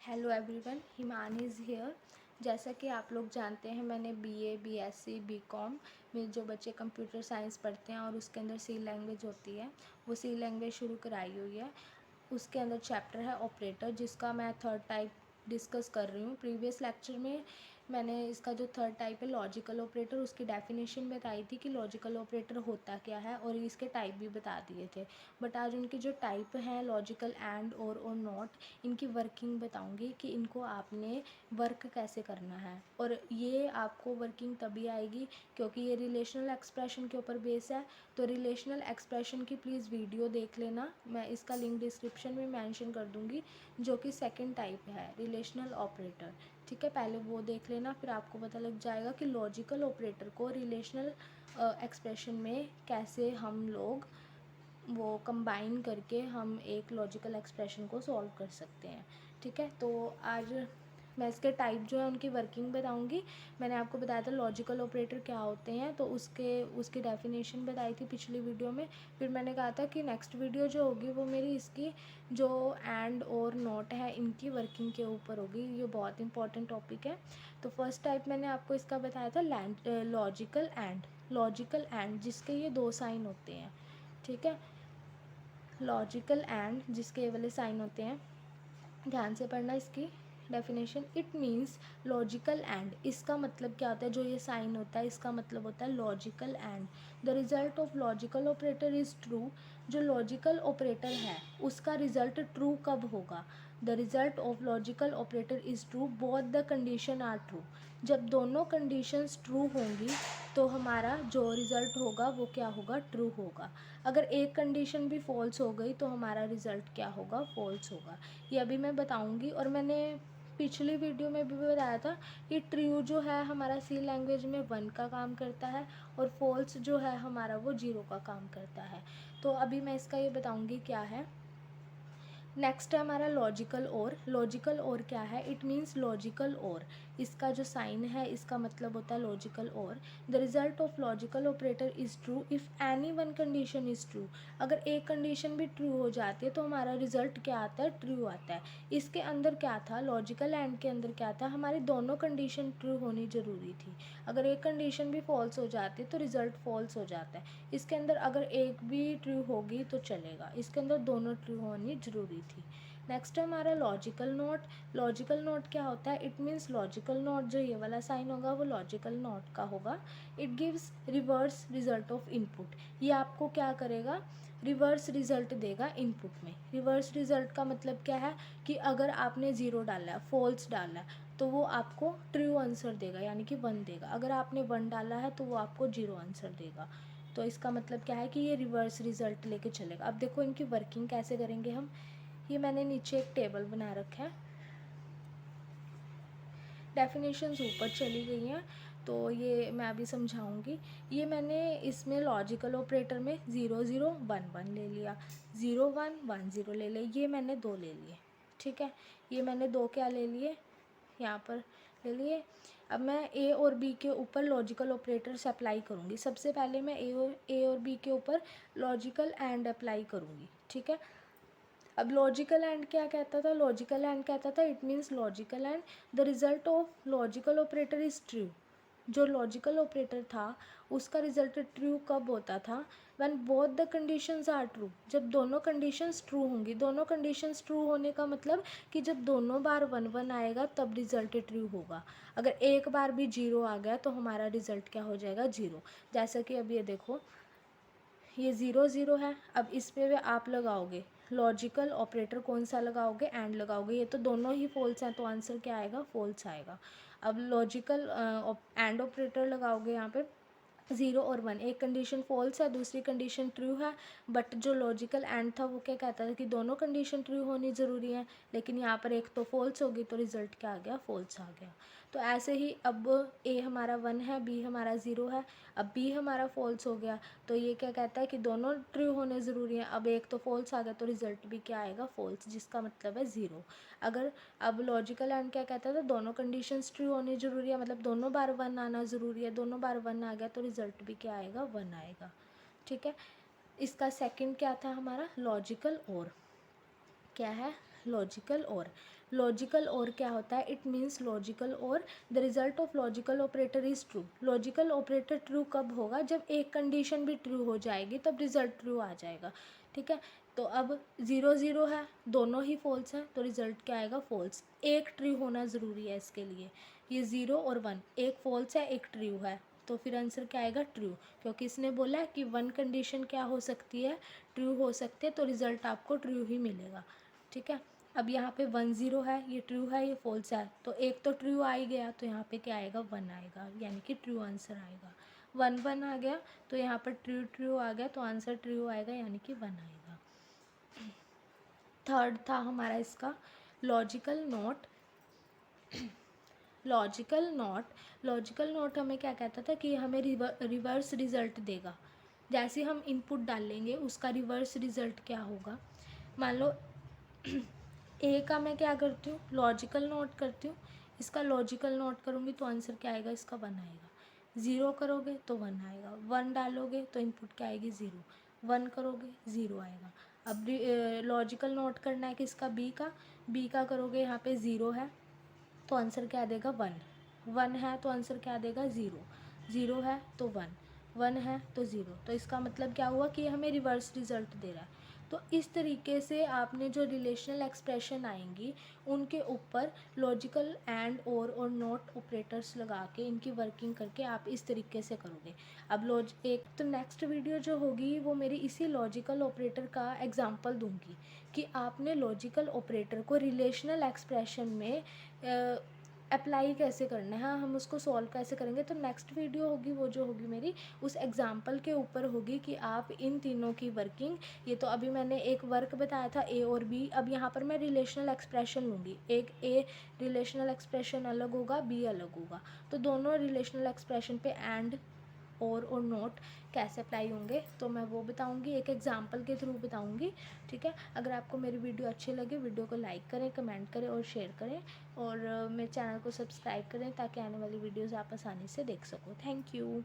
Hello everyone, Himan is here. जैसा कि आप लोग जानते हैं, मैंने बीए, बीएससी, बीकॉम में जो बच्चे कंप्यूटर साइंस पढ़ते हैं और उसके अंदर सी लैंग्वेज होती है, वो सी लैंग्वेज शुरू कराई हुई है। उसके अंदर चैप्टर है ऑपरेटर, जिसका मैं थर्ड टाइप डिस्कस कर रही हूँ। प्रीवियस लेक्चर में मैंने इसका जो थर्ड टाइप है लॉजिकल ऑपरेटर, उसकी डेफिनेशन बताई थी कि लॉजिकल ऑपरेटर होता क्या है, और इसके टाइप भी बता दिए थे। बट आज उनकी जो टाइप हैं लॉजिकल एंड और नॉट, इनकी वर्किंग बताऊंगी कि इनको आपने वर्क कैसे करना है। और ये आपको वर्किंग तभी आएगी क्योंकि ये रिलेशनल एक्सप्रेशन के ऊपर बेस है। तो रिलेशनल एक्सप्रेशन की प्लीज़ वीडियो देख लेना, मैं इसका लिंक डिस्क्रिप्शन में मेंशन कर दूंगी, जो कि सेकंड टाइप है रिलेशनल ऑपरेटर। ठीक है, पहले वो देख लेना, फिर आपको पता लग जाएगा कि लॉजिकल ऑपरेटर को रिलेशनल एक्सप्रेशन में कैसे हम लोग वो कंबाइन करके हम एक लॉजिकल एक्सप्रेशन को सॉल्व कर सकते हैं। ठीक है, तो आज मैं इसके टाइप जो है उनकी वर्किंग बताऊंगी। मैंने आपको बताया था लॉजिकल ऑपरेटर क्या होते हैं, तो उसकी डेफिनेशन बताई थी पिछली वीडियो में। फिर मैंने कहा था कि नेक्स्ट वीडियो जो होगी वो मेरी इसकी जो एंड और नॉट है इनकी वर्किंग के ऊपर होगी। ये बहुत इंपॉर्टेंट टॉपिक है। तो फर्स्ट टाइप मैंने आपको इसका बताया था लॉजिकल एंड। लॉजिकल एंड जिसके ये दो साइन होते हैं। ठीक है, लॉजिकल एंड जिसके ये वाले साइन होते हैं, ध्यान से पढ़ना इसकी definition. It means logical and, इसका मतलब क्या होता है, जो ये साइन होता है इसका मतलब होता है logical and. The result of logical operator is true. जो लॉजिकल ऑपरेटर है उसका रिजल्ट ट्रू कब होगा? The result of logical operator is true both the condition are true. जब दोनों कंडीशंस ट्रू होंगी तो हमारा जो रिज़ल्ट होगा वो क्या होगा? ट्रू होगा। अगर एक कंडीशन भी फॉल्स हो गई तो हमारा रिज़ल्ट क्या होगा? फॉल्स होगा। ये अभी मैं बताऊंगी। और मैंने पिछली वीडियो में भी बताया था कि ट्रू जो है हमारा सी लैंग्वेज में 1 का काम करता है, और फॉल्स जो है हमारा वो 0 का काम करता है। तो अभी मैं इसका ये बताऊंगी क्या है। नेक्स्ट है हमारा लॉजिकल और। लॉजिकल और क्या है? इट मीन्स लॉजिकल और, इसका जो साइन है इसका मतलब होता है लॉजिकल और। The result of logical operator is true if any one condition is true. अगर एक कंडीशन भी ट्रू हो जाती है तो हमारा रिजल्ट क्या आता है? ट्रू आता है। इसके अंदर क्या था? लॉजिकल एंड के अंदर क्या था? हमारी दोनों कंडीशन ट्रू होनी ज़रूरी थी। अगर एक कंडीशन भी फॉल्स हो जाती है तो रिज़ल्ट फॉल्स हो जाता है। इसके अंदर अगर एक भी ट्रू होगी तो चलेगा, इसके अंदर दोनों ट्रू होनी ज़रूरी थी। नेक्स्ट है हमारा लॉजिकल नॉट। लॉजिकल नॉट क्या होता है? इट मीन्स लॉजिकल नॉट, जो ये वाला साइन होगा वो लॉजिकल नॉट का होगा। It gives reverse result of input. ये आपको क्या करेगा? रिवर्स रिजल्ट देगा इनपुट में। रिवर्स रिजल्ट का मतलब क्या है कि अगर आपने 0 डाला है, फॉल्स डाला है, तो वो आपको ट्रू आंसर देगा, यानी कि 1 देगा। अगर आपने 1 डाला है तो वो आपको 0 आंसर देगा। तो इसका मतलब क्या है कि ये रिवर्स रिजल्ट लेके चलेगा। अब देखो इनकी वर्किंग कैसे करेंगे हम। ये मैंने नीचे एक टेबल बना रखा है, डेफिनेशंस ऊपर चली गई हैं, तो ये मैं अभी समझाऊंगी। ये मैंने इसमें लॉजिकल ऑपरेटर में 0 0 1 1 ले लिया, 0 1 1 0 ले लिया, ये मैंने 2 ले लिए। ठीक है, ये मैंने 2 क्या ले लिए? यहाँ पर ले लिए। अब मैं ए और बी के ऊपर लॉजिकल ऑपरेटर्स अप्लाई करूँगी। सबसे पहले मैं ए और बी के ऊपर लॉजिकल एंड अप्लाई करूँगी। ठीक है, अब लॉजिकल एंड क्या कहता था? लॉजिकल एंड कहता था it means logical and the result of logical operator is true. जो लॉजिकल ऑपरेटर था उसका रिजल्ट ट्रू कब होता था? When both the conditions are true, जब दोनों कंडीशंस ट्रू होंगी। दोनों कंडीशंस ट्रू होने का मतलब कि जब दोनों बार 1 1 आएगा तब रिजल्ट ट्रू होगा। अगर एक बार भी 0 आ गया तो हमारा रिजल्ट क्या हो जाएगा? 0। जैसा कि अब ये देखो, ये 0 0 है। अब इस पे आप लगाओगे लॉजिकल ऑपरेटर, कौन सा लगाओगे? एंड लगाओगे। ये तो दोनों ही फॉल्स हैं तो आंसर क्या आएगा? फॉल्स आएगा। अब लॉजिकल एंड ऑपरेटर लगाओगे यहाँ पे 0 और 1, एक कंडीशन फॉल्स है, दूसरी कंडीशन ट्रू है। बट जो लॉजिकल एंड था वो क्या कहता था कि दोनों कंडीशन ट्रू होनी ज़रूरी है, लेकिन यहाँ पर एक तो फॉल्स होगी तो रिजल्ट क्या आ गया? फॉल्स आ गया। तो ऐसे ही अब ए हमारा 1 है, बी हमारा 0 है, अब बी हमारा फॉल्स हो गया, तो ये क्या कहता है कि दोनों ट्रू होने ज़रूरी हैं। अब एक तो फॉल्स आ गया तो रिजल्ट भी क्या आएगा? फॉल्स, जिसका मतलब है 0। अगर अब लॉजिकल एंड क्या कहता था? दोनों कंडीशंस ट्रू होनी ज़रूरी है, मतलब दोनों बार 1 आना ज़रूरी है। दोनों बार 1 आ गया तो रिजल्ट भी क्या आएगा? 1 आएगा। ठीक है, इसका सेकंड क्या था हमारा? लॉजिकल और। क्या है? लॉजिकल और। लॉजिकल और क्या होता है, इट मीन्स लॉजिकल और the result of logical operator is true. Logical operator true कब होगा, जब एक कंडीशन भी ट्रू हो जाएगी तब रिजल्ट ट्रू आ जाएगा, ठीक है। तो अब 0 0 है, दोनों ही फॉल्स हैं, तो रिजल्ट क्या आएगा, फॉल्स। एक ट्रू होना ज़रूरी है इसके लिए, ये 0 और 1, एक फॉल्स है एक ट्रू है, तो फिर आंसर क्या आएगा, ट्रू, क्योंकि इसने बोला है कि 1 कंडीशन क्या हो सकती है, ट्रू हो सकती है, तो रिज़ल्ट आपको ट्रू ही मिलेगा, ठीक है। अब यहाँ पे 1 0 है, ये ट्रू है ये फॉल्स है, तो एक तो ट्रू आ ही गया, तो यहाँ पे क्या आएगा, 1 आएगा, यानी कि ट्रू आंसर आएगा। 1 1 आ गया, तो यहाँ पर ट्रू ट्रू आ गया, तो आंसर ट्रू आएगा, यानी कि 1 आएगा। थर्ड था हमारा इसका लॉजिकल नॉट। लॉजिकल नॉट हमें क्या कहता था कि हमें रिवर्स रिजल्ट देगा। जैसे हम इनपुट डालेंगे उसका रिवर्स रिजल्ट क्या होगा, मान लो ए का मैं क्या करती हूँ, लॉजिकल नोट करती हूँ, इसका लॉजिकल नोट करूँगी तो आंसर क्या आएगा, इसका 1 आएगा। 0 करोगे तो 1 आएगा, 1 डालोगे तो इनपुट क्या आएगी, 0, 1 करोगे 0 आएगा। अब लॉजिकल नोट करना है किसका, बी का करोगे, यहाँ पे 0 है तो आंसर क्या देगा, 1, 1 है तो आंसर क्या देगा, 0, 0 है तो 1, 1 है तो 0, तो इसका मतलब क्या हुआ कि हमें रिवर्स रिजल्ट दे रहा है। तो इस तरीके से आपने जो रिलेशनल एक्सप्रेशन आएंगी उनके ऊपर लॉजिकल एंड और नॉट ऑपरेटर्स लगा के इनकी वर्किंग करके आप इस तरीके से करोगे। अब एक तो नेक्स्ट वीडियो जो होगी वो मेरी इसी लॉजिकल ऑपरेटर का एग्जांपल दूंगी कि आपने लॉजिकल ऑपरेटर को रिलेशनल एक्सप्रेशन में अप्लाई कैसे करना है, हाँ हम उसको सॉल्व कैसे करेंगे। तो नेक्स्ट वीडियो होगी वो जो होगी मेरी उस एग्जाम्पल के ऊपर होगी कि आप इन तीनों की वर्किंग, ये तो अभी मैंने एक वर्क बताया था ए और बी, अब यहाँ पर मैं रिलेशनल एक्सप्रेशन लूँगी, एक ए रिलेशनल एक्सप्रेशन अलग होगा, बी अलग होगा, तो दोनों रिलेशनल एक्सप्रेशन पे एंड और नोट कैसे अप्लाई होंगे तो मैं वो बताऊंगी, एक एग्जांपल के थ्रू बताऊंगी, ठीक है। अगर आपको मेरी वीडियो अच्छी लगे वीडियो को लाइक करें, कमेंट करें और शेयर करें, और मेरे चैनल को सब्सक्राइब करें ताकि आने वाली वीडियोज़ आप आसानी से देख सको। Thank you.